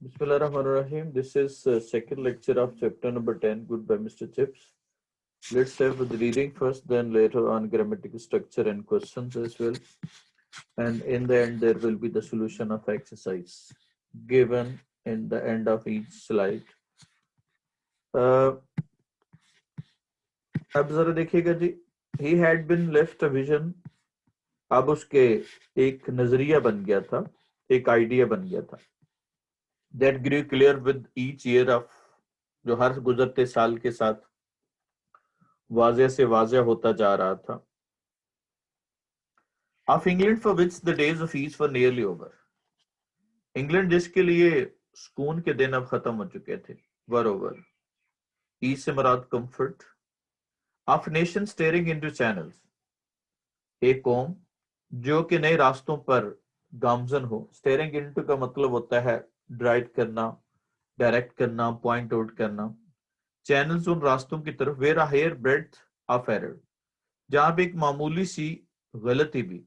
Bismillahirrahmanirrahim. This is second lecture of chapter number 10, good by Mr. Chips. Let's start with the reading first, then later on grammatical structure and questions as well. And in the end, there will be the solution of exercise given in the end of each slide. अब जरा देखिएगा जी, he had been left a vision. अब उसके एक नजरिया बन गया था, एक आइडिया बन गया था. That grew clear with each year of, जो हर गुजरते साल के साथ वाज़े से वाज़े होता जा रहा था. Of England for which the days of ease were nearly over. England जिसके लिए सुकून के दिन अब खत्म हो चुके थे, were over. Ease से मुराद comfort. Of nation staring into channels. एक कौम जो कि नए रास्तों पर गामजन हो. Staring into का मतलब होता है ड्राइव करना, डायरेक्ट करना, पॉइंट आउट करना. चैनल्स उन रास्तों की तरफ, where a hair breadth of error, जहां पे एक मामूली सी गलती भी.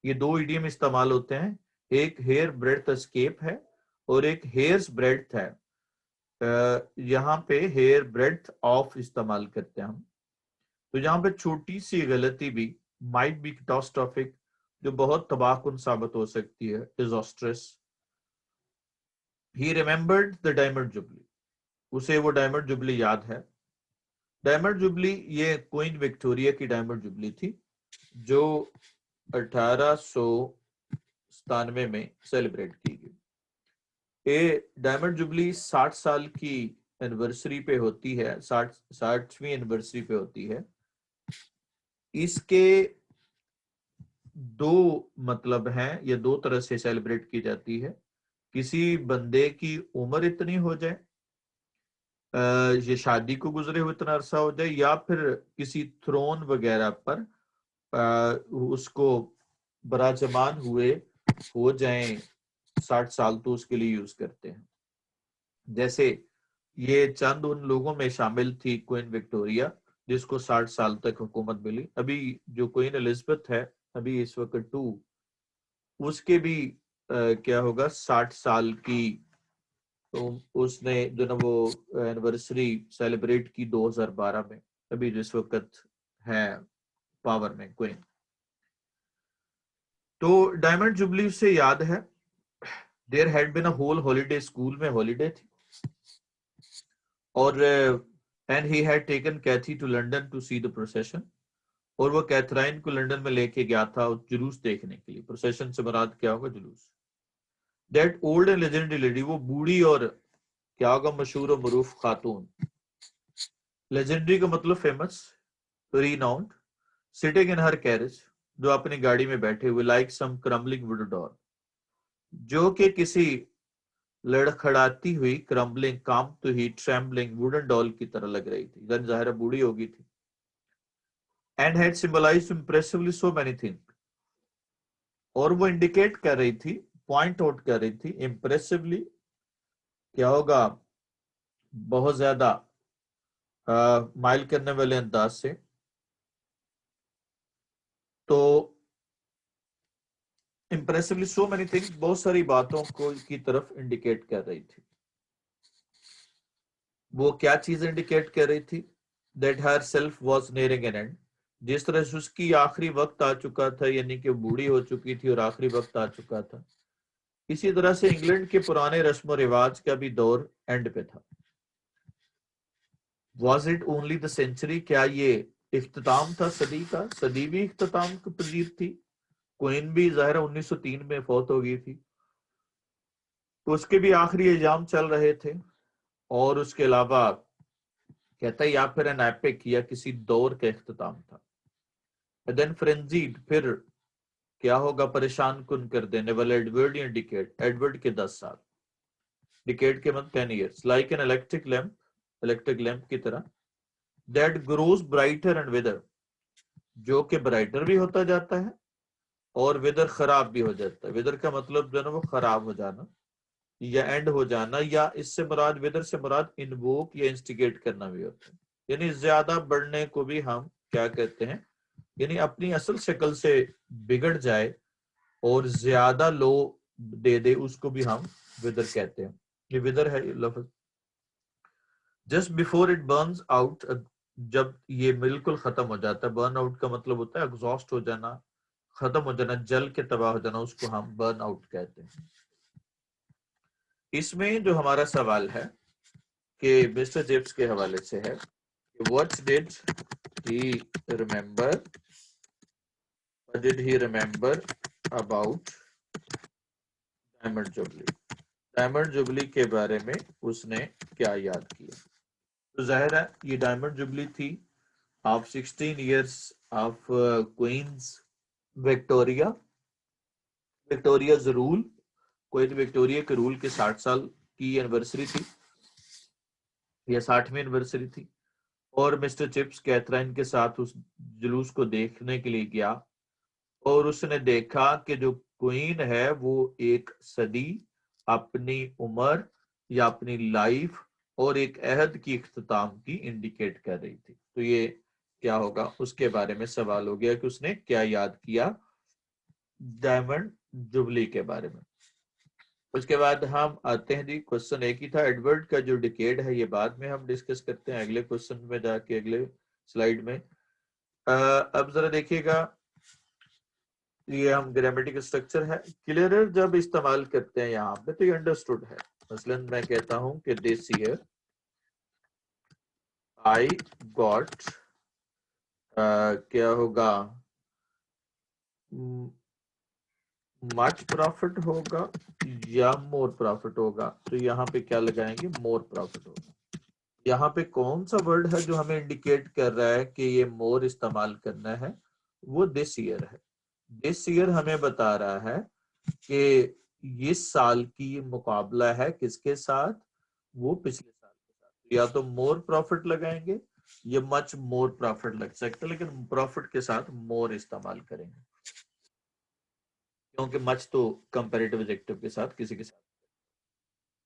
ये दो इडियम इस्तेमाल होते हैं, एक हेयर ब्रेड्थ एस्केप है और एक हेयर्स ब्रेड्थ है. यहाँ पे हेयर ब्रेड्थ ऑफ इस्तेमाल करते हैं हम. तो जहां पे छोटी सी गलती भी माइट बी कैटास्ट्रोफिक, जो बहुत तबाहकुन साबित हो सकती है, disastrous. He remembered the diamond jubilee, उसे वो डायमंड जुबली याद है. डायमंड जुबली ये क्वीन विक्टोरिया की डायमंड जुबली थी, जो 1897 में सेलिब्रेट की गई. ये डायमंड जुबली 60 साल की एनिवर्सरी पे होती है, 60वीं एनिवर्सरी पे होती है. इसके दो मतलब हैं, ये दो तरह से सेलिब्रेट की जाती है. किसी बंदे की उम्र इतनी हो जाए, ये शादी को गुजरे हुए इतना अरसा हो जाए, या फिर किसी थ्रोन वगैरह पर उसको बराजमान हुए हो जाएं 60 साल, तो उसके लिए यूज करते हैं. जैसे ये चंद उन लोगों में शामिल थी क्वीन विक्टोरिया जिसको 60 साल तक हुकूमत मिली. अभी जो क्वीन एलिजाबेथ है अभी इस वक्त 2, उसके भी क्या होगा 60 साल की. तो उसने जो ना वो एनिवर्सरी सेलिब्रेट की 2012 में, अभी जिस वक्त है पावर में क्वीन. तो डायमंड जुबली से याद है. There had been a whole holiday, school में हॉलीडे थी. और and he had taken Kathy to London to see the procession, और वो कैथराइन को लंदन में लेके गया था जुलूस देखने के लिए. प्रोसेशन से मुराद क्या होगा, जुलूस. That old and legendary lady, वो बूढ़ी और क्या होगा मशहूर और मरूफ खातून. लेजेंडरी का मतलब famous, renowned. Sitting in her carriage, जो अपनी गाड़ी में बैठे हुए, like some crumbling wood doll, जो कि किसी लड़खड़ाती हुई, क्रम्बलिंग काम तो ही, ट्रेम्बलिंग वुडन डॉल की तरह लग रही थी. जाहिर बूढ़ी होगी थी. And had symbolised impressively so many things, और वो इंडिकेट कर रही थी, पॉइंट आउट कर रही थी, इंप्रेसिवली क्या होगा बहुत ज्यादा माइल करने वाले अंदाज से. तो इंप्रेसिवली सो मेनी थिंग्स, बहुत सारी बातों को की तरफ इंडिकेट कर रही थी. वो क्या चीज इंडिकेट कर रही थी, that herself was nearing an end, जिस तरह से उसकी आखिरी वक्त आ चुका था, यानी कि बूढ़ी हो चुकी थी और आखिरी वक्त आ चुका था. इसी तरह से इंग्लैंड के पुराने रस्म और रिवाज का भी दौर एंड पे था. Was it only the century, क्या ये इख्तिताम था सदी का, सदी भी इख्तिताम की पजीर थी. क्वीन भी ज़ाहिर 1903 में फौत हो गई थी, तो उसके भी आखिरी एग्जाम चल रहे थे. और उसके अलावा कहता है या फिर एन एपिक, या किसी दौर का इख्तिताम था. देन फ्रेंजीड, फिर क्या होगा परेशान कुन कर देने वाले, एडवर्डियन डिकेड, एडवर्ड के 10 साल. डिकेड के मतलब 10 years. Like an electric lamp, electric lamp की तरह. दैट ग्रोज ब्राइटर एंड विदर, जो कि ब्राइटर भी होता जाता है और विदर खराब भी हो जाता है. विदर का मतलब जो है ना वो खराब हो जाना या एंड हो जाना, या इससे मुराद, विदर से मुराद इन्वोक या इंस्टिगेट करना भी होता है. यानी ज्यादा बढ़ने को भी हम क्या कहते हैं, यानी अपनी असल शक्ल से बिगड़ जाए और ज्यादा लो दे दे, उसको भी हम विदर कहते हैं. ये विदर है ये लफ्ज। Just before it Burns out, जब ये बिल्कुल खत्म हो जाता है, बर्न आउट का मतलब होता है एग्जॉस्ट हो जाना, खत्म हो जाना, जल के तबाह हो जाना, उसको हम बर्न आउट कहते हैं। इसमें जो हमारा सवाल है कि मिस्टर जिप्स के हवाले से है, what did he remember, did he remember about diamond jubilee, diamond jubilee के बारे में उसने क्या याद किया। तो जाहिर है ये डायमंड जुबली थी of 16 years of queen's Victoria, Victoria's rule, queen Victoria के रूल के 60 साल की एनिवर्सरी थी, या 60वीं एनिवर्सरी थी। और मिस्टर चिप्स कैथरीन के साथ उस जुलूस को देखने के लिए गया, और उसने देखा कि जो क्वीन है वो एक सदी, अपनी उम्र या अपनी लाइफ और एक अहद की इख्तिताम की इंडिकेट कर रही थी। तो ये क्या होगा, उसके बारे में सवाल हो गया कि उसने क्या याद किया डायमंड जुबली के बारे में। उसके बाद हम आते हैं जी, क्वेश्चन एक ही था, एडवर्ड का जो डिकेड है ये बाद में हम डिस्कस करते हैं अगले क्वेश्चन में जाके, अगले स्लाइड में। अब जरा देखिएगा, ये हम ग्रामेटिकल स्ट्रक्चर है, क्लियरर जब इस्तेमाल करते हैं यहाँ पे तो ये अंडरस्टूड है। मसलन मैं कहता हूं कि दिस ईयर आई गॉट, क्या होगा, मच प्रॉफिट होगा या मोर प्रॉफिट होगा, तो यहाँ पे क्या लगाएंगे, मोर प्रॉफिट होगा। यहाँ पे कौन सा वर्ड है जो हमें इंडिकेट कर रहा है कि ये मोर इस्तेमाल करना है, वो दिस ईयर है। दिस ईयर हमें बता रहा है कि इस साल की मुकाबला है किसके साथ, वो पिछले साल के साथ। या तो मोर प्रॉफिट लगाएंगे या मच मोर प्रॉफिट लग सकता है, लेकिन प्रॉफिट के साथ मोर इस्तेमाल करेंगे, क्योंकि मच तो कंपैरेटिव एडजेक्टिव के साथ किसी के साथ।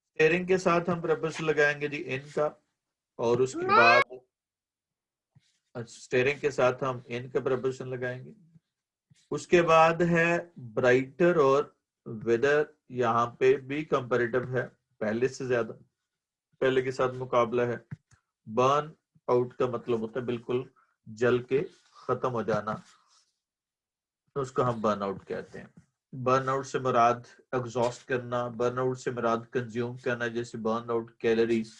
स्टेयरिंग के साथ हम प्रपोजिशन लगाएंगे जी इन का, और उसके बाद स्टेयरिंग के साथ हम इन का प्रपोजिशन लगाएंगे। उसके बाद है ब्राइटर और वेदर, यहाँ पे भी कंपैरेटिव है, पहले से ज्यादा, पहले के साथ मुकाबला है। बर्न आउट का मतलब होता है बिल्कुल जल के खत्म हो जाना, तो उसको हम बर्न आउट कहते हैं। बर्न आउट से मुराद एग्जॉस्ट करना, बर्न आउट से मुराद कंज्यूम करना, जैसे बर्न आउट कैलोरीज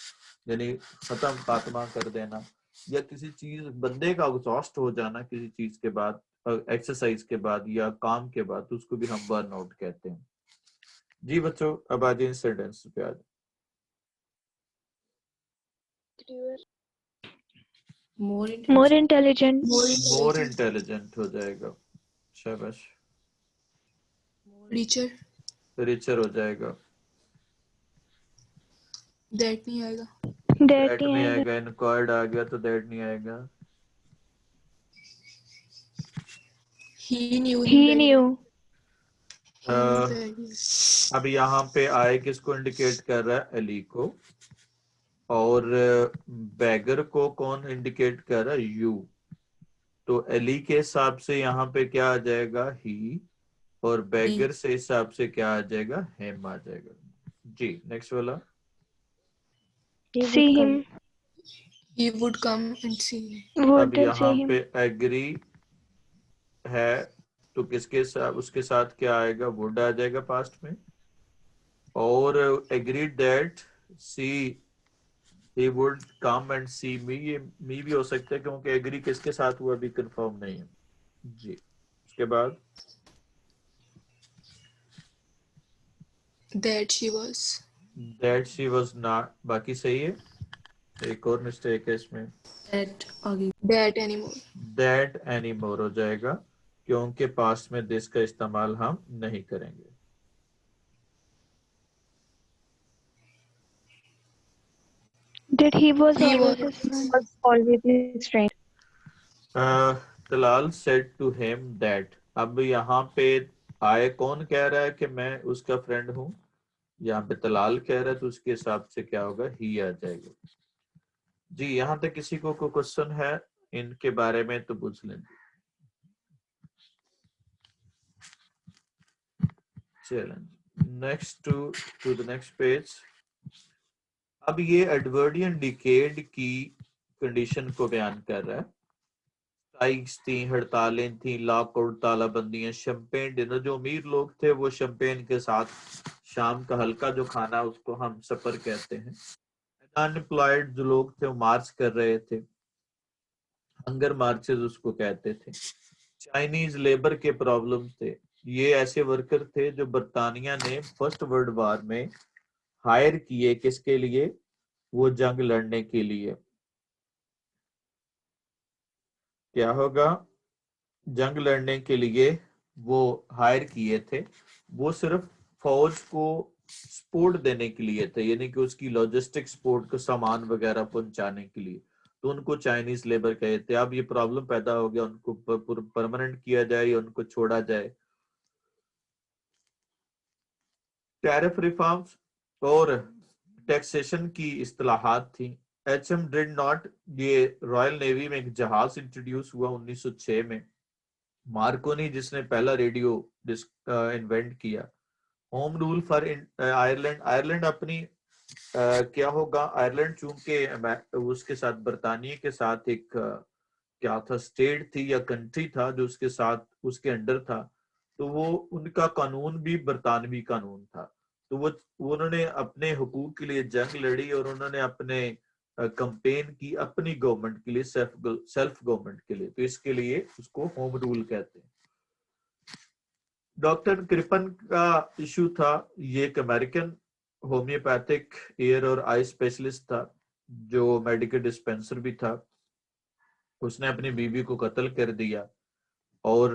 यानी खत्म, खात्मा कर देना, या किसी चीज बंदे का एग्जॉस्ट हो जाना किसी चीज के बाद, एक्सरसाइज के बाद या काम के बाद, तो उसको भी हम बर्न आउट कहते हैं। जी बच्चों, अब आ जाए सेंटेंस पे आ जाए। मोर इंटेलिजेंट, मोर इंटेलिजेंट हो जाएगा, शाबाश। रिचर, रिचर हो जाएगा, दैट नहीं आएगा, दैट नहीं आएगा, इनक्वायर्ड आ गया तो दैट नहीं आएगा। ही न्यू ही न्यू, अब यहाँ पे आए किसको इंडिकेट कर रहा है, अली को, और बैगर को कौन इंडिकेट कर रहा है, यू। तो अली के हिसाब से यहाँ पे क्या आ जाएगा, ही, और बैगर से हिसाब से क्या आ जाएगा, हिम आ जाएगा। जी नेक्स्ट वाला, see him, he would come and see him. अब वुड सी यहाँ हिम, पे एग्री है तो किसके साथ, उसके साथ क्या आएगा, वुड आ जाएगा पास्ट में। और agreed that she he would come and see me, ये मी भी हो सकता है क्योंकि एग्री किसके साथ हुआ अभी कंफर्म नहीं है। जी उसके बाद That she was, that she was not, बाकी सही है, एक और मिस्टेक है इसमें, that anymore. that anymore हो जाएगा, क्योंकि पास्ट में this का इस्तेमाल हम नहीं करेंगे। That he was He always was, his friend, Talal said to him that, अब यहाँ पे आए कौन कह रहा है कि मैं उसका फ्रेंड हूँ, यहाँ पे तलाल कह रहा है, तो उसके हिसाब से क्या होगा, ही आ जाएगा। जी यहाँ तक किसी को क्वेश्चन है इनके बारे में तो पूछ लें। चलें next to the next page. अब ये एडवर्डियन डिकेड की कंडीशन को बयान कर रहा है। स्ट्राइक्स थी, हड़तालें थी, लॉकआउट, तालाबंदियां, शैंपेन डिनर, जो अमीर लोग थे वो शैंपेन के साथ शाम का हल्का जो खाना उसको हम सफर कहते हैं। अनएम्प्लॉयड जो लोग थे वो मार्च कर रहे थे, हंगर मार्चेस उसको कहते थे। चाइनीज लेबर के प्रॉब्लम थे, ये ऐसे वर्कर थे जो बरतानिया ने फर्स्ट वर्ल्ड वार में हायर किए, किसके लिए? वो जंग लड़ने के लिए। क्या होगा? जंग लड़ने के लिए वो हायर किए थे, वो सिर्फ फौज को सपोर्ट देने के लिए थे, यानी कि उसकी लॉजिस्टिक सपोर्ट को सामान वगैरह पहुंचाने के लिए। तो उनको चाइनीज लेबर कहते हैं। अब ये प्रॉब्लम पैदा हो गया, उनको परमानेंट किया जाए या उनको छोड़ा जाए। टैरिफ रिफॉर्म्स और टैक्सेशन की इस्तेलाहात थी। एचएम ड्रेड नॉट, ये रॉयल नेवी में एक जहाज इंट्रोड्यूस हुआ 1906 में। मार्कोनी जिसने पहला रेडियो इन्वेंट किया। Home rule for Ireland, Ireland अपनी क्या होगा, आयरलैंड चूंकि उसके साथ बरतानिया के साथ एक क्या था, स्टेट थी या कंट्री था जो उसके साथ उसके अंडर था, तो वो उनका कानून भी बरतानवी कानून था। तो वो उन्होंने अपने हुकूक के लिए जंग लड़ी और उन्होंने अपने कंपेन की अपनी गवर्नमेंट के लिए, सेल्फ गवर्नमेंट के लिए। तो इसके लिए उसको होम रूल कहते हैं। डॉक्टर क्रिपन का इशू था, ये एक अमेरिकन होम्योपैथिक ईयर और आई स्पेशलिस्ट था जो मेडिकल डिस्पेंसर भी था। उसने अपनी बीवी को कत्ल कर दिया और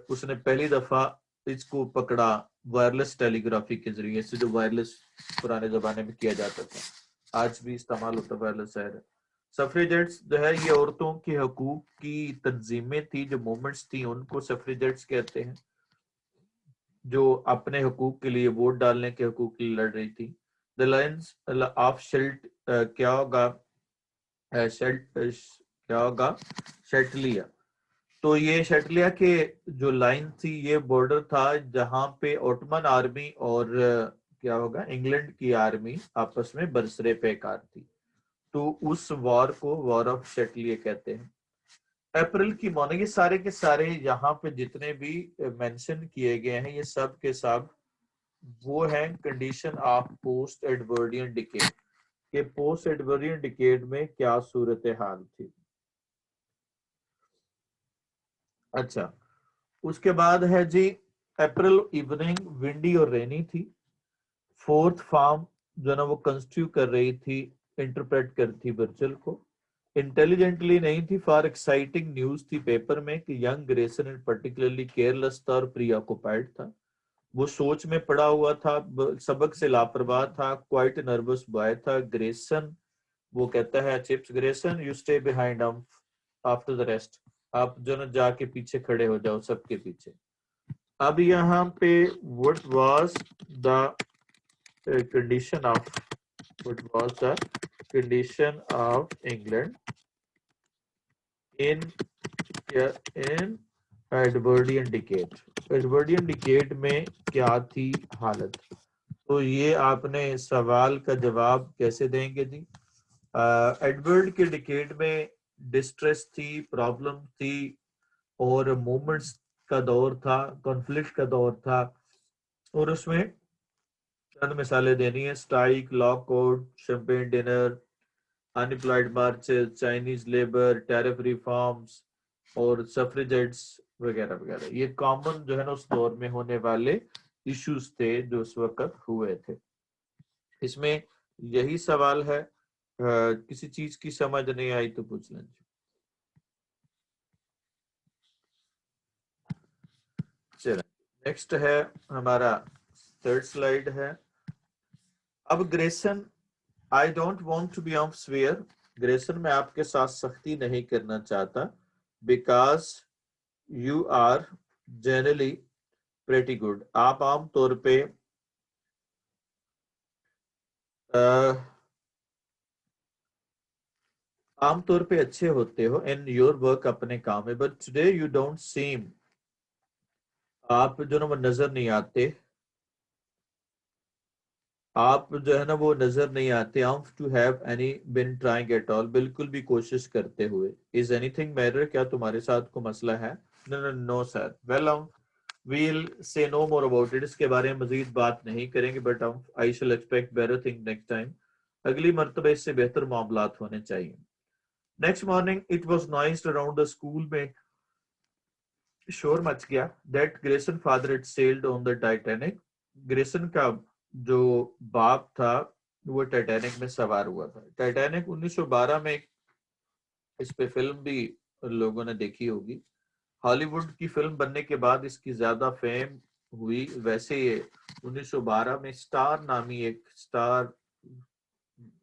उसने पहली दफा इसको पकड़ा वायरलेस टेलीग्राफी के जरिए से, जो वायरलेस पुराने जमाने में किया जाता था, आज भी इस्तेमाल होता वायरलेस है। सफरेजेट्स जो है ये औरतों के हकूक की तंजीमें थी, जो मूवमेंट्स थी, उनको सफरेजेट्स कहते हैं, जो अपने हकूक के लिए, वोट डालने के हकूक के लिए लड़ रही थी। द लाइन्स ऑफ शेल्ट, क्या होगा, क्या होगा, शेल्टलिया। तो ये शेल्टलिया के जो लाइन थी, ये बॉर्डर था जहां पे ओटमन आर्मी और क्या होगा, इंग्लैंड की आर्मी आपस में बरसरे पेकार थी। तो उस वॉर को वॉर ऑफ शेल्टलिया कहते हैं। अप्रैल की मॉर्निंग, ये सारे के सारे यहाँ पे जितने भी मेंशन किए गए हैं, ये सब के सब वो है condition of post Edwardian decade, के पोस्ट एडवर्डियन डिकेड में क्या सूरत हाल थी। अच्छा, उसके बाद है जी, अप्रैल इवनिंग विंडी और रेनी थी। फोर्थ फार्म जो ना वो कंस्टिट्यू कर रही थी, इंटरप्रेट कर थी वर्चल को। इंटेलिजेंटली नहीं थी, फॉर एक्साइटिंग न्यूज थी पेपर में कि young Grayson in particularly careless था और प्री ऑक्युपाइड था। वो सोच में पड़ा हुआ था, सबक से लापरवाह था, क्वाइट नर्वस बॉय था। ग्रेसन वो कहता है, chips Grayson you stay behind after the rest, आप जो ना जाके पीछे खड़े हो जाओ सबके पीछे। अब यहाँ पे what was the condition of England in Edwardian decade, Edwardian decade में क्या थी हालत। तो ये आपने सवाल का जवाब कैसे देंगे जी? एडवर्ड के डिकेड में डिस्ट्रेस थी, प्रॉब्लम थी और मूवमेंट्स का दौर था, कॉन्फ्लिक्ट का दौर था। और उसमें चंद मिसालें देनी है: strike, lockout, champagne dinner, unemployed marches, Chinese labour, tariff reforms और सफ्रेजेट्स वगैरह वगैरह। ये कॉमन जो है ना उस दौर में होने वाले इश्यूज थे जो उस वक्त हुए थे। इसमें यही सवाल है, किसी चीज की समझ नहीं आई तो पूछ लें। चलो नेक्स्ट है हमारा थर्ड स्लाइड है। अब Grayson, I don't want to be of swear, Grayson मैं आपके साथ सख्ती नहीं करना चाहता, because you are generally pretty good, आप आमतौर पे आमतौर पे अच्छे होते हो इन योर वर्क, अपने काम में, but today you don't seem, आप जो ना वो नजर नहीं आते आप जो है ना वो नजर नहीं आते। To have any been trying at all, बिल्कुल भी कोशिश करते हुए। इज एनीथिंग मैटर, क्या तुम्हारे साथ कोई मसला है? No no no sir. Well we'll say no more about it, इसके बारे में मजीद बात नहीं करेंगे, but I shall expect better thing next time, अगली मरतबा इससे बेहतर मामलात होने चाहिए। Next morning it was noised around the school में शोर मच गया that Grayson father had sailed on the Titanic, Grayson का जो बाप था वो टाइटैनिक में सवार हुआ था। टाइटैनिक 1912 में इस पे फिल्म भी लोगों ने देखी होगी। हॉलीवुड की फिल्म बनने के बाद इसकी ज्यादा फेम हुई। वैसे ये 1912 में स्टार नामी एक स्टार,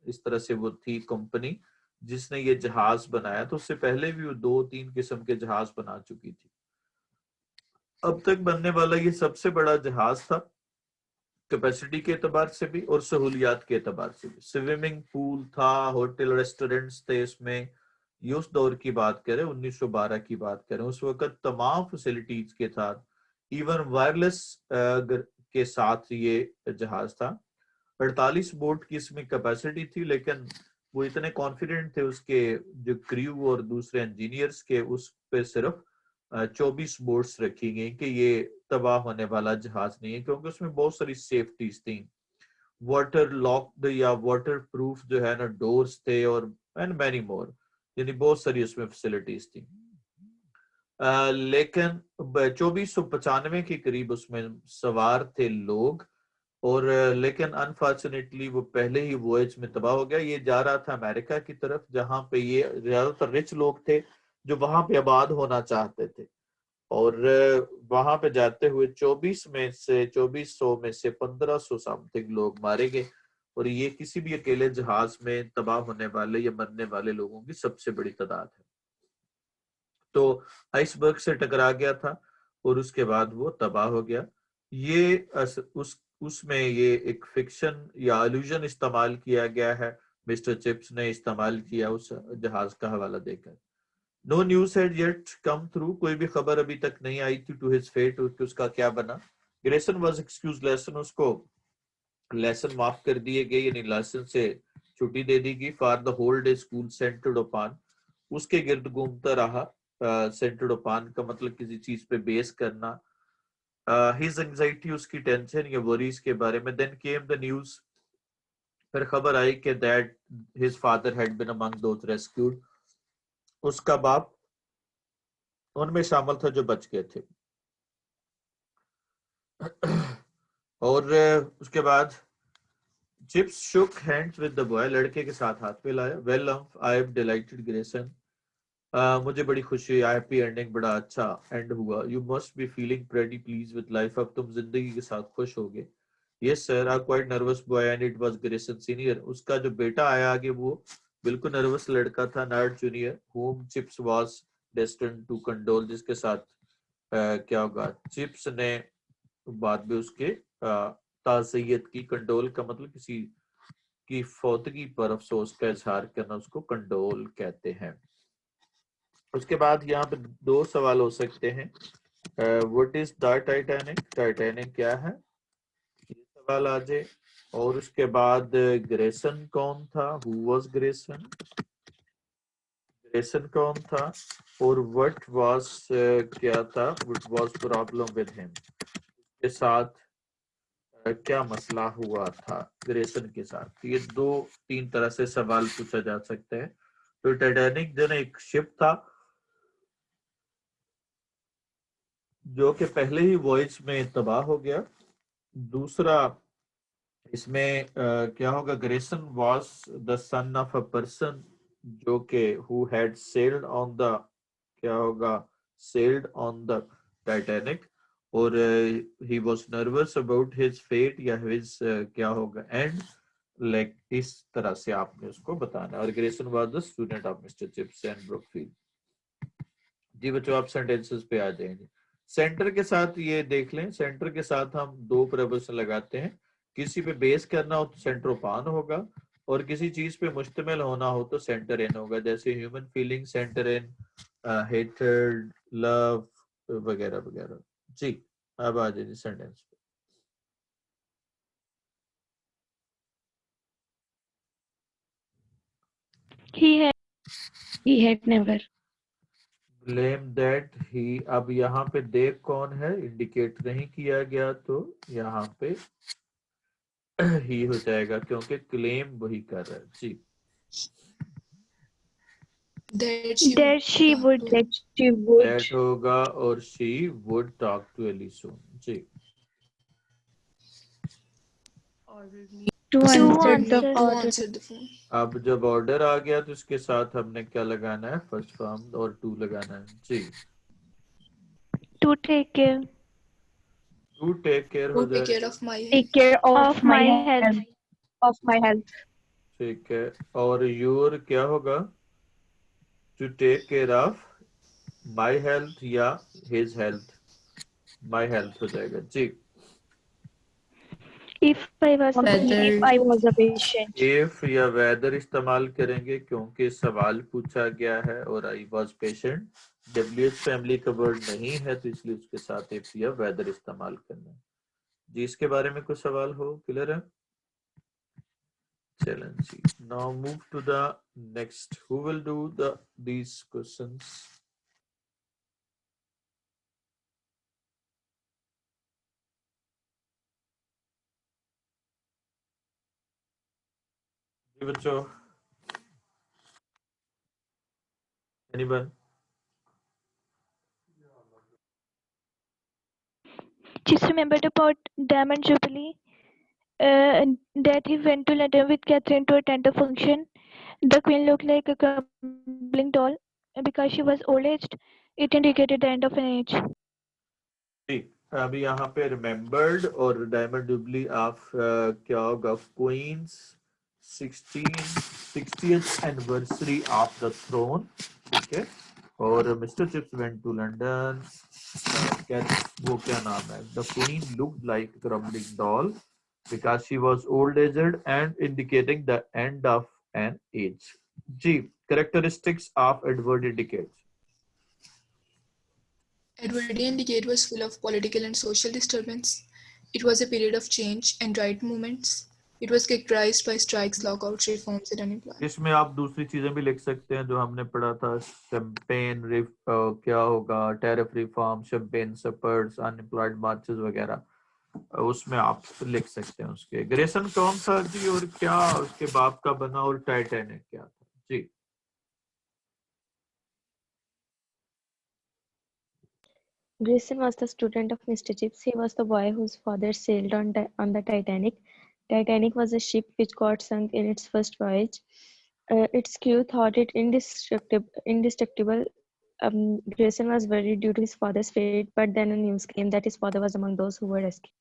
इस तरह से वो थी कंपनी जिसने ये जहाज बनाया, तो उससे पहले भी वो 2-3 किस्म के जहाज बना चुकी थी। अब तक बनने वाला ये सबसे बड़ा जहाज था, कैपेसिटी के एतबार से भी और सहूलियात के एतबार से भी। स्विमिंग पूल था, होटल रेस्टोरेंट्स थे इसमें। ये उस दौर की बात करें, 1912 की बात करें, उस वक्त तमाम फैसिलिटीज के साथ, इवन वायरलेस के साथ ये जहाज था। 48 बोट की इसमें कैपेसिटी थी, लेकिन वो इतने कॉन्फिडेंट थे उसके जो क्रू और दूसरे इंजीनियर्स के, उस पे सिर्फ 24 बोट्स रखी गई कि ये तबाह होने वाला जहाज नहीं है, क्योंकि उसमें बहुत सारी सेफ्टीज थी। वाटर लॉक्ड या वाटर प्रूफ जो है ना डोर्स थे, और एंड मैनी मोर, यानी बहुत सारी उसमें फैसिलिटीज थी। लेकिन 2495 के करीब उसमें सवार थे लोग, और लेकिन अनफॉर्चुनेटली वो पहले ही वॉयज में तबाह हो गया। ये जा रहा था अमेरिका की तरफ, जहां पे ये ज्यादातर रिच लोग थे जो वहां पे आबाद होना चाहते थे, और वहां पे जाते हुए 2400 में से 1500 समथिंग लोग मारे गए। और ये किसी भी अकेले जहाज में तबाह होने वाले या मरने वाले लोगों की सबसे बड़ी तादाद है। तो आइसबर्ग से टकरा गया था और उसके बाद वो तबाह हो गया। ये उसमें ये एक फिक्शन या इल्यूजन इस्तेमाल किया गया है, मिस्टर चिप्स ने इस्तेमाल किया उस जहाज का हवाला देकर। No news had yet come through, कोई भी खबर अभी तक नहीं आई थी टू हिज फेट, उसका क्या बना। ग्रेसन वाज एक्सक्यूज लेसन, उसको लेसन माफ कर दिए गए, यानी लेसन से छुट्टी दे दी गई। For the whole day school centred upon, उसके गिर्द घूमता रहा। सेंटर्ड अपॉन का मतलब किसी चीज पे बेस करना। हिज एंजाइटी, उसकी टेंशन या वरीज के बारे में। देन केम द न्यूज, फिर खबर आई कि that his father had been among those rescued, उसका बाप उनमें शामिल था जो बच गए थे। और उसके बाद chips shook hands with the boy, लड़के के साथ हाथ मिलाया। Well I am delighted Grayson, मुझे बड़ी खुशी, हैप्पी एंडिंग, बड़ा अच्छा एंड हुआ। You must be feeling pretty pleased with life, अब तुम जिंदगी के साथ खुश होगे। Yes sir, I quite nervous boy and it was Grayson senior, उसका जो बेटा आया आगे वो बिल्कुल नर्वस लड़का था, not junior, whom chips was destined to condole, जिसके साथ क्या होगा, चिप्स ने बाद में उसके ताज़ियत की, कंडोल का मतलब किसी की फौतगी पर अफसोस का इजहार करना, उसको कंडोल कहते हैं। उसके बाद यहाँ पे दो सवाल हो सकते हैं, what is the Titanic, Titanic क्या है, ये सवाल आ जाए। और उसके बाद ग्रेसन कौन था, हु वाज ग्रेसन, ग्रेसन कौन था, और व्हाट वाज क्या था, what was problem with him, के साथ क्या मसला हुआ था ग्रेसन के साथ। ये 2-3 तरह से सवाल पूछा जा सकता है। तो टाइटैनिक जो ना एक शिप था जो कि पहले ही वॉयज में तबाह हो गया। दूसरा इसमें क्या होगा, Grayson was the son of a person जो कि who had sailed on the, क्या होगा, सेल्ड ऑन द टाइटैनिक, और he was nervous about his fate या हिज क्या होगा एंड, लाइक इस तरह से आपने उसको बताना। और Grayson was the student of mister Chips and Brookfield. जी बच्चों, आप सेंटेंसेस पे आ जाएंगे। सेंटर के साथ ये देख लें, सेंटर के साथ हम दो प्रपोजिशन लगाते हैं। किसी पे बेस करना हो तो सेंटर ऑन होगा, और किसी चीज पे मुश्तमिल होना हो तो सेंटर इन होगा, जैसे ह्यूमन फीलिंग सेंटर इन, हेटर्ड, लव वगैरह वगैरह। जी अब आ जाइए सेंटेंस पे। He had never. Blame that he, अब यहाँ पे दे कौन है, इंडिकेट नहीं किया गया, तो यहाँ पे ही हो जाएगा क्योंकि क्लेम वही कर रहा है। जी, That she That she would. That होगा और she would talk to Ellie soon. जी, To answer the to order. answer the phone. अब जब ऑर्डर आ गया तो इसके साथ हमने क्या लगाना है, फर्स्ट फॉर्म और टू लगाना है। जी, To take care. To take care हो To take जाए। care of my health. Take care of my health. Of my health. ठीक है, और योर क्या होगा, to take care of my health या हिज हेल्थ, माई हेल्थ हो जाएगा। जी, If I was a patient. If या वेदर इस्तेमाल करेंगे क्योंकि सवाल पूछा गया है और I was patient, WH family का वर्ड नहीं है तो इसलिए उसके साथ इफ या वेदर इस्तेमाल करना है। जी, इसके बारे में कुछ सवाल हो, क्लियर है? चलें जी, now move to the next, who will do these questions? जी बच्चों, anyone? Just remembered about Diamond Jubilee. That he went to London with Catherine to attend the function. The queen looked like a crumbling doll because she was old aged. It indicated the end of an age. जी, अभी यहाँ पे remembered और diamond jubilee of क्या होगा, queen's 60th anniversary of the throne. ठीक है, और mister chips went to London, वो क्या नाम है, the queen looked like crumbling doll because she was old aged and indicating the end of an age. जी, characteristics of Edward indicates. Edwardian decade was full of political and social disturbance. It was a period of change and right movements. It was characterized by strikes, lockouts, reforms, and unemployment. इसमें आप दूसरी चीजें भी लिख सकते हैं जो हमने पढ़ा था, शैंपेन क्या होगा, tariff reform, champagne suppers, unemployed marches वगैरह, उसमें आप लिख सकते हैं उसके। ग्रेसन कौन सा जी, और क्या उसके बाप का बना, और टाइटैनिक क्या था? जी, Grayson was the student of Mr. Chips. He was the boy whose father sailed on the Titanic. Titanic was a ship which got sunk in its first voyage. Its crew thought it indestructible. Grayson was worried due to his father's fate, but then a news came that his father was among those who were rescued.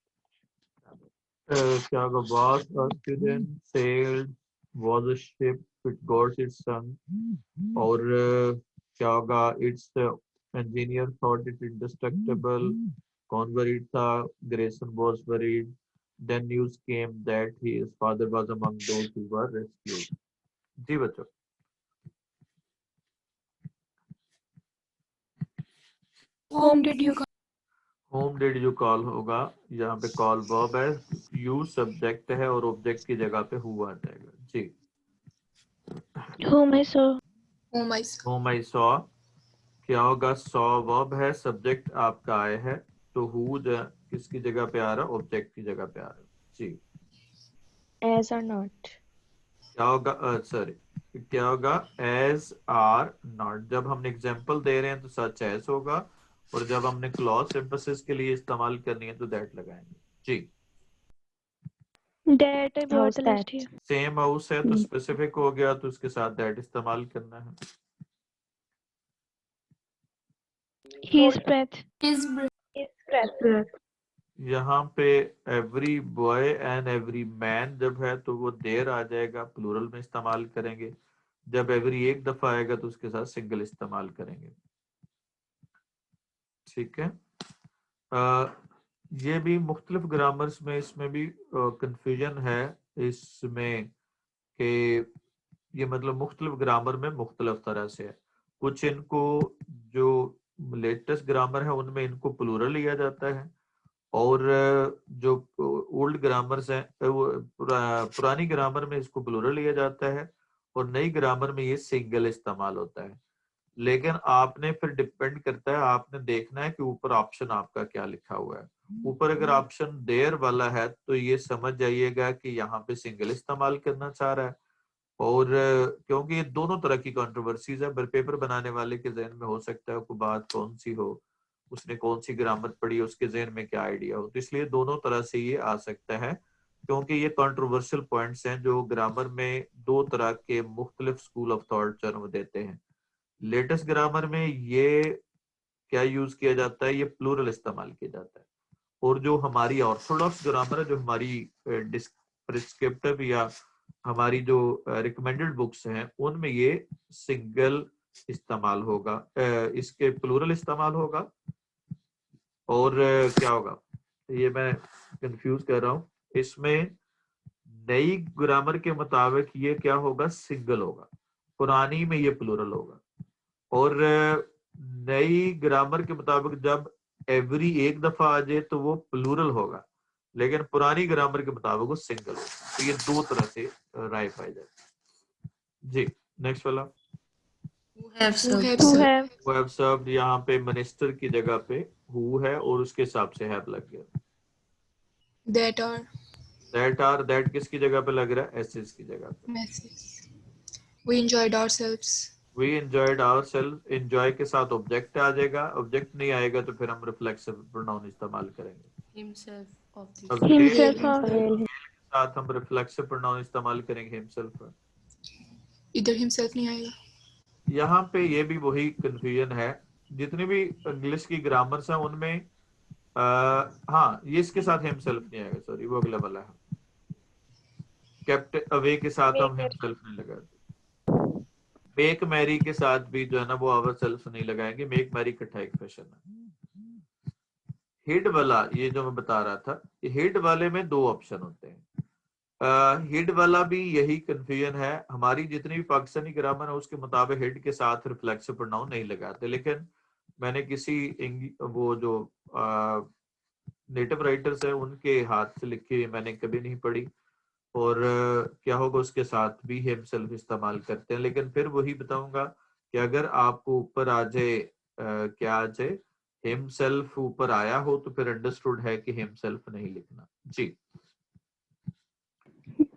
क्या होगा, was a student, sailed, was a ship which got its sunk, और क्या होगा, its engineer thought it indestructible, कौन worried था, Grayson was worried, then news came that his father was among those who were rescued। जी बच्चों, Whom did you home did you call होगा, यहाँ पे call verb है, यू सब्जेक्ट है और object की जगह पे हु आ जाएगा। जी, Whom I saw. whom I saw? Home I saw, क्या होगा, सॉ वर्ब है, सब्जेक्ट आपका आए है, तो हु किसकी जगह पे आ रहा है, ऑब्जेक्ट की जगह पे आ रहा है। जी, As or not. क्या होगा, सॉरी, क्या होगा, एज आर नॉट। जब हम एग्जांपल दे रहे हैं तो सच एज होगा, और जब हमने क्लॉज एम्फेसिस के लिए इस्तेमाल करनी है तो दैट लगाएंगे। जी, That I bought How's the last that? year. Same house है तो स्पेसिफिक हो गया, तो उसके साथ दैट इस्तेमाल करना है। His breath. His यहाँ पे every boy and every man जब है तो वो देर आ जाएगा, प्लूरल में इस्तेमाल करेंगे। जब एवरी एक दफा आएगा तो उसके साथ सिंगल इस्तेमाल करेंगे। ठीक है, ये भी मुख्तलिफ ग्रामर्स में इसमें भी कंफ्यूजन है इसमें कि ये मतलब मुख्तलिफ ग्रामर में मुख्तलिफ तरह से है। कुछ इनको जो लेटेस्ट ग्रामर है उनमें इनको प्लूरल लिया जाता है, और जो ओल्ड ग्रामर्स हैं वो पुरानी ग्रामर में इसको प्लूरल लिया जाता है, और नई ग्रामर में ये सिंगल इस्तेमाल होता है। लेकिन आपने फिर डिपेंड करता है, आपने देखना है कि ऊपर ऑप्शन आपका क्या लिखा हुआ है। ऊपर अगर ऑप्शन देयर वाला है तो ये समझ जाइएगा कि यहाँ पे सिंगल इस्तेमाल करना चाह रहा है। और क्योंकि ये दोनों तरह की कंट्रोवर्सीज है, पेपर बनाने वाले के जहन में हो सकता है कोई बात कौन सी हो, उसने कौन सी ग्रामर पढ़ी, उसके जहन में क्या आइडिया हो, तो इसलिए दोनों तरह से ये आ सकता है। क्योंकि ये कंट्रोवर्शियल पॉइंट्स हैं जो ग्रामर में दो तरह के मुख्तलिफ स्कूल ऑफ थॉट जन्म देते हैं। लेटेस्ट ग्रामर में ये क्या यूज किया जाता है, ये प्लूरल इस्तेमाल किया जाता है। और जो हमारी ऑर्थोडॉक्स ग्रामर है, जो हमारी प्रिस्क्रिप्टिव या हमारी जो रिकमेंडेड बुक्स हैं, उनमें ये सिंगल इस्तेमाल होगा, इसके प्लूरल इस्तेमाल होगा। और क्या होगा, ये मैं कंफ्यूज कर रहा हूँ, इसमें नई ग्रामर के मुताबिक ये क्या होगा, सिंगल होगा, पुरानी में ये प्लूरल होगा। और नई ग्रामर के मुताबिक जब एवरी एक दफा आ जाए तो वो प्लूरल होगा, लेकिन पुरानी ग्रामर के मुताबिक वो सिंगल होगा। तो ये दो तरह से राय पाई जाती है। जी नेक्स्ट वाला, Who have Who served. have who have served, यहाँ पे मिनिस्टर की जगह पे who है और उसके हिसाब से have लग गया। That are. that किसकी जगह पे लग रहा है, एसएस की जगह पे। Masses. We enjoyed ourselves. We enjoyed ourselves, enjoy के साथ ऑब्जेक्ट आ जाएगा, ऑब्जेक्ट नहीं आएगा तो फिर हम रिफ्लेक्सिव प्रोनाउन इस्तेमाल करेंगे। Himself of the. अब male himself के of Well, साथ हम रिफ्लेक्सिव प्रोनाउन इस्तेमाल करेंगे हिमसेल्फ। इधर himself नहीं आएगा। यहाँ पे ये भी वही कंफ्यूजन है, जितनी भी इंग्लिश की ग्रामर्स हैं उनमें हाँ ये इसके साथ हिमसेल्फ नहीं आएगा, सॉरी वो अगला वाला है। केप्ट अवे के साथ हम हिमसेल्फ नहीं लगाते। मेक मैरी के साथ भी जो है ना वो आवर सेल्फ नहीं लगाएंगे, मेक मैरी इकट्ठा एक फैशन है। हिड वाला, ये जो मैं बता रहा था, हिड वाले में दो ऑप्शन होते हैं। हिड वाला भी यही कंफ्यूजन है, हमारी जितनी भी पाकिस्तानी ग्रामर है उसके मुताबिक हिड के साथ रिफ्लेक्सिव प्रोनाउन नहीं लगाते। लेकिन मैंने किसी वो जो नेटिव राइटर्स है उनके हाथ से लिखी हुई मैंने कभी नहीं पढ़ी। और क्या होगा, उसके साथ भी हिमसेल्फ इस्तेमाल करते हैं। लेकिन फिर वही बताऊंगा कि अगर आपको ऊपर आ जाए क्या आ जाए, हिमसेल्फ ऊपर आया हो तो फिर अंडरस्टूड है कि हिमसेल्फ नहीं लिखना। जी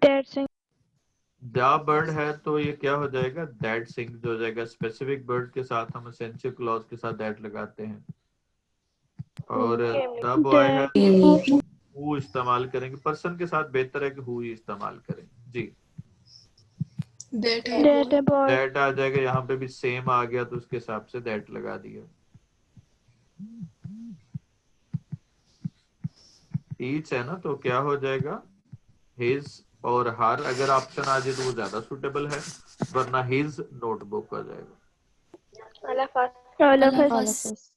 that sing द बर्ड है तो ये क्या हो जाएगा, दैट सिंग्स हो जाएगा। स्पेसिफिक वर्ड के साथ हम एसेंशियल क्लॉज के साथ दैट लगाते हैं। और द बॉय है that हु इस्तेमाल करेंगे, पर्सन के साथ बेहतर है कि हु ही इस्तेमाल करें। जी That that a boy that आ जाएगा, यहाँ पे भी सेम आ गया तो उसके हिसाब से दैट लगा दिया। ईच है ना तो क्या हो जाएगा, हिज और हर अगर ऑप्शन आ जाए तो वो ज्यादा सुटेबल है, वरना हिज नोटबुक आ जाएगा। all of all of us us.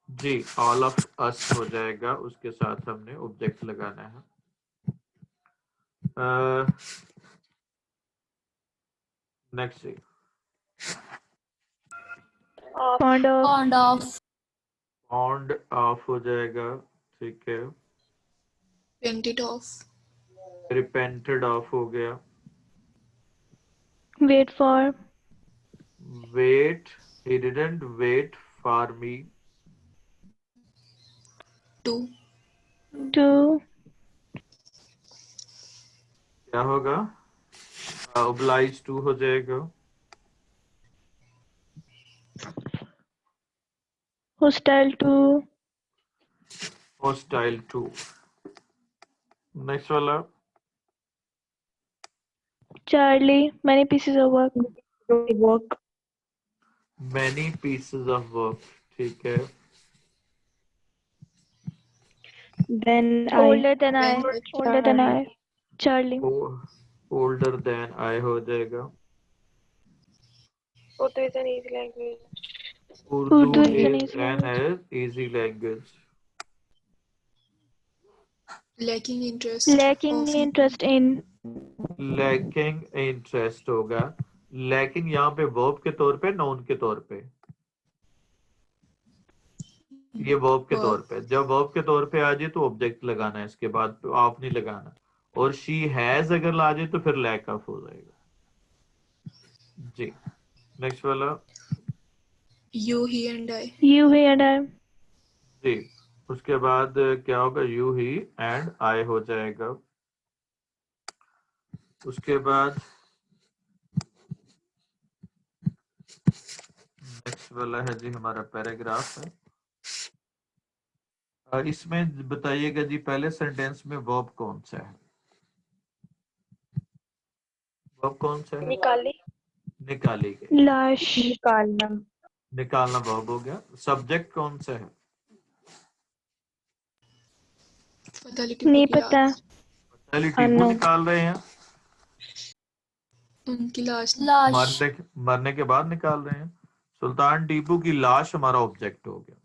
जी ऑल ऑफ अस हो जाएगा, उसके साथ हमने ऑब्जेक्ट लगाना है। Next fond of fond of. Fond of हो जाएगा, ठीक है। Repented of. रिपेंटेड ऑफ हो गया। wait for wait, he didn't wait for me। To. to क्या होगा, obliged to हो जाएगा। hostile to hostile to। Next वाला, Charlie many pieces of work many pieces of work, ठीक है। Then older than I When. Charlie older than I हो जाएगा। Urdu is an easy language Urdu is an is easy an language easy language। Lacking interest. lacking of. interest in lacking interest होगा। lacking यहाँ पे verb के तौर पे, noun के तौर पे, ये verb के Verb. तौर पे। जब verb के तौर पे आ जाए तो ऑब्जेक्ट लगाना है, इसके बाद ऑफ नहीं लगाना। और शी हैज अगर ला जाए तो फिर लैक ऑफ हो जाएगा जी। नेक्स्ट वाला You, he, and I. You, he, and I. जी। उसके बाद क्या होगा, यू ही एंड आई हो जाएगा। उसके बाद नेक्स्ट वाला है जी हमारा पैराग्राफ है। इसमें बताइएगा जी पहले सेंटेंस में वर्ब कौन सा है, वर्ब कौन सा है? निकाली, निकाली गई, लाश, निकालना, निकालना वर्ब हो गया। सब्जेक्ट कौन सा है? पता नहीं पता, पहले टीपू Unknown. निकाल रहे हैं, उनकी लाश। मरने के बाद निकाल रहे हैं। सुल्तान टीपू की लाश हमारा ऑब्जेक्ट हो गया।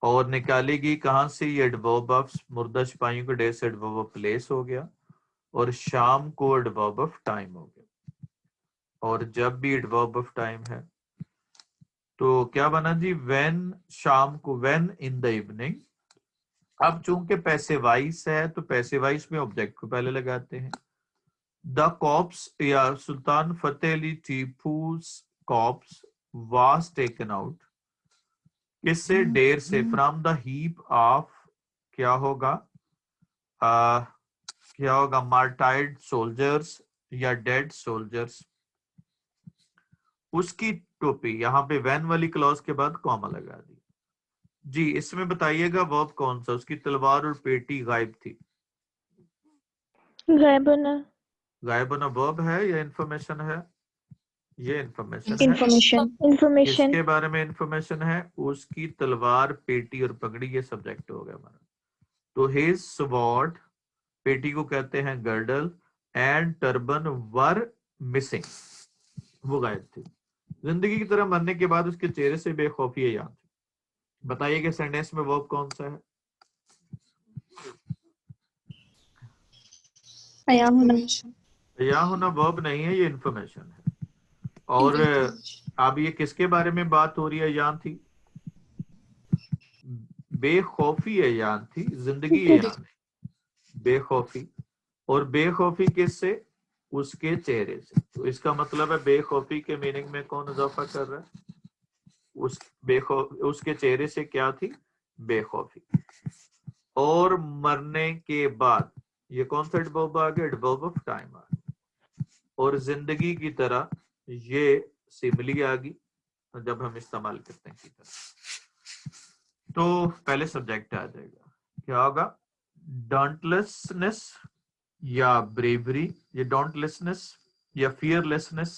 और निकाली गई कहां से, ये एडवर्ब ऑफ मुर्दा सिपाहियों के डेथ से एडवर्ब ऑफ प्लेस हो गया। और शाम को एडवर्ब ऑफ टाइम हो गया। और जब भी एडवर्ब ऑफ टाइम है तो क्या बना जी, व्हेन शाम को, व्हेन इन द इवनिंग। अब चूंकि पैसे वाइस है तो पैसे वाइस में ऑब्जेक्ट को पहले लगाते हैं। द कॉप्स या Sultan Fateh Ali Tipu's corpse was taken out, किससे, डेर से, फ्रॉम द हीप ऑफ, क्या होगा, क्या होगा, मार्टाइड सोल्जर्स या डेड सोल्जर्स। उसकी टोपी, यहाँ पे वैन वाली क्लॉज के बाद कॉमा लगा दी जी। इसमें बताइएगा वर्ब कौन सा, उसकी तलवार और पेटी गायब थी। गायब होना, गायब होना वर्ब है या इंफॉर्मेशन है? ये इंफॉर्मेशन है। इंफॉर्मेशन, किसके बारे में इंफॉर्मेशन है? उसकी तलवार, पेटी और पगड़ी, ये सब्जेक्ट हो गया हमारा। तो हिज स्वॉर्ड, पेटी को कहते हैं girdle, and turban were missing, वो गायब थी। जिंदगी की तरह मरने के बाद उसके चेहरे से बेखौफी है याद। बताइए कि सेंटेंस में वर्ब कौन सा है? आया होना, या होना वर्ब नहीं है, ये इंफॉर्मेशन है। और अब ये किसके बारे में बात हो रही है? यान थी, बेखौफी है यान थी, जिंदगी है यान नहीं, बेखौफी। और बेखौफी किससे? उसके चेहरे से। तो इसका मतलब है बेखौफी के मीनिंग में कौन इजाफा कर रहा है? उसके चेहरे से क्या थी? बेखौफी। और मरने के बाद, ये कौन सा एडवर्ब आ गया? एडवर्ब ऑफ टाइम आ गया। और जिंदगी की तरह, ये सिमिली आ गई जब हम इस्तेमाल करते हैं की तरह। तो पहले सब्जेक्ट आ जाएगा, क्या होगा, डॉन्टलेसनेस या ब्रेवरी, ये डॉन्टलेसनेस या fearlessness.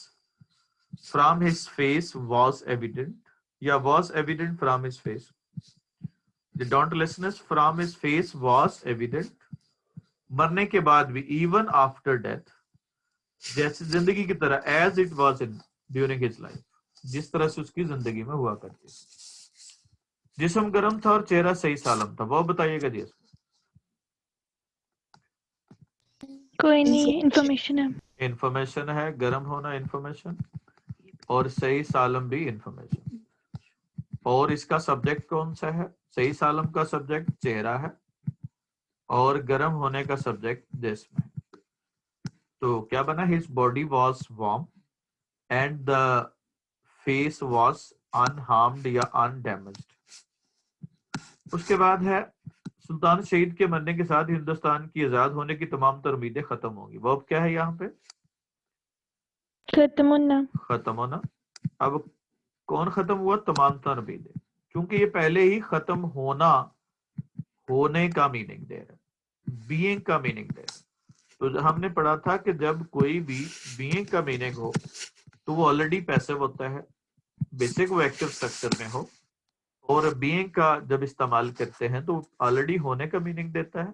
From his face was evident, या was evident from his face. The dauntlessness from his face was evident. मरने के बाद भी, even after death, जैसे जिंदगी की तरह, as it was in during his life, जिस तरह से उसकी जिंदगी में हुआ करती थी। जिस्म गर्म था और चेहरा सही सालम था, वो बताइएगा जी। कोई नहीं, इंफॉर्मेशन है, इंफॉर्मेशन है, गर्म होना इंफॉर्मेशन, और सही सालम भी इंफॉर्मेशन। और इसका सब्जेक्ट कौन सा है? सही सालम का सब्जेक्ट चेहरा है, और गर्म होने का सब्जेक्ट जिस्म है। तो क्या बना, his body was warm and the face was unharmed या अनडैमेज्ड। उसके बाद है, सुल्तान शहीद के मरने के साथ हिंदुस्तान की आजाद होने की तमाम तर उम्मीदें खत्म होंगी। वो अब क्या है यहाँ पे? खत्म होना, खत्म होना। अब कौन खत्म हुआ? तमाम तर उम्मीदें, क्योंकि ये पहले ही खत्म होना, होने का मीनिंग दे रहा है, बीइंग का मीनिंग दे रहा है। तो हमने पढ़ा था कि जब कोई भी बीइंग का मीनिंग हो तो वो ऑलरेडी पैसिव होता है, बेसिक वो एक्टिव स्ट्रक्चर में हो। और बीइंग का जब इस्तेमाल करते हैं तो ऑलरेडी होने का मीनिंग देता है,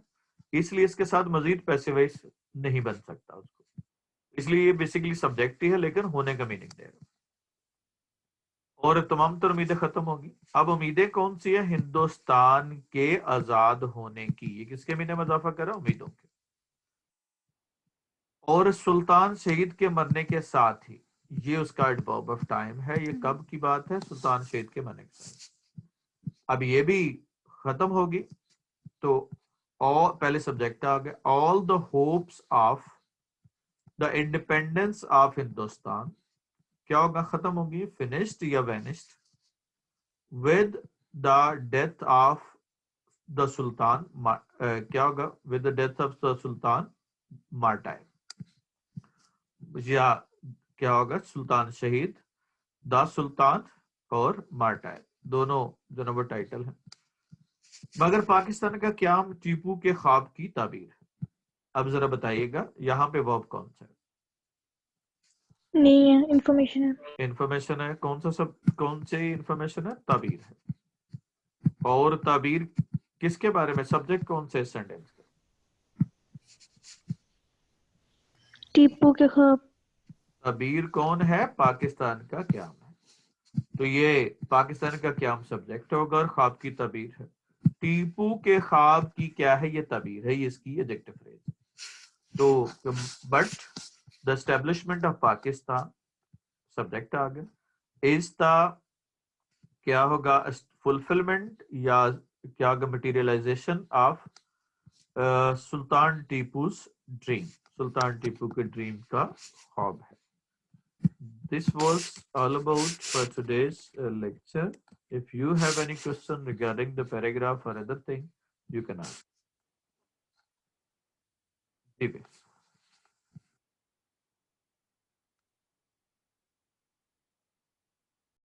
इसलिए इसके साथ मजीद पैसिवाइज नहीं बन सकता उसको, इसलिए ये बेसिकली सब्जेक्ट ही है लेकिन होने का मीनिंग दे रहा है। और तमाम तर उम्मीदें खत्म होगी। अब उम्मीदें कौन सी है? हिंदुस्तान के आजाद होने की। ये किसके मीनिंग में इजाफा कर रहा है? उम्मीदों के। और सुल्तान शहीद के मरने के साथ ही, ये उसका एडवर्ब ऑफ टाइम है। ये कब की बात है? सुल्तान शहीद के मरने के साथ। अब ये भी खत्म होगी, तो और पहले सब्जेक्ट आ गया, all the hopes of the independence of Hindustan क्या होगा, खत्म होगी, फिनिश्ड या vanished with the death of the sultan, क्या होगा, with the death of the sultan martyr, या क्या होगा, सुल्तान शहीद, द सुल्तान और मार्टायर, दोनों जो नंबर टाइटल है। मगर पाकिस्तान का क्याम टीपू के ख्वाब की ताबीर है। अब जरा बताइएगा यहाँ पे वर्ब कौन सा है? नहीं है, इंफॉर्मेशन है। इंफॉर्मेशन है, कौन सा सब, कौन सी इंफॉर्मेशन है? ताबीर है। और ताबीर किसके बारे में, सब्जेक्ट कौन से सेंटेंस का? टीपू के ख्वाब। ताबीर कौन है? पाकिस्तान का क्याम है। तो ये पाकिस्तान का क्याम सब्जेक्ट होगा और ख्वाब की ताबीर है। टीपू के ख्वाब की क्या है, ये ताबीर है, ये इसकी एडजेक्टिव फ्रेज है। तो but the establishment of Pakistan subject आ गया, इज द क्या होगा, फुलफिलमेंट या क्या होगा, materialisation of Sultan Tipu's dream, Sultan Tipu के ड्रीम का ख्वाब है। This was all about for today's lecture. If you have any question regarding the paragraph or other thing, you can ask.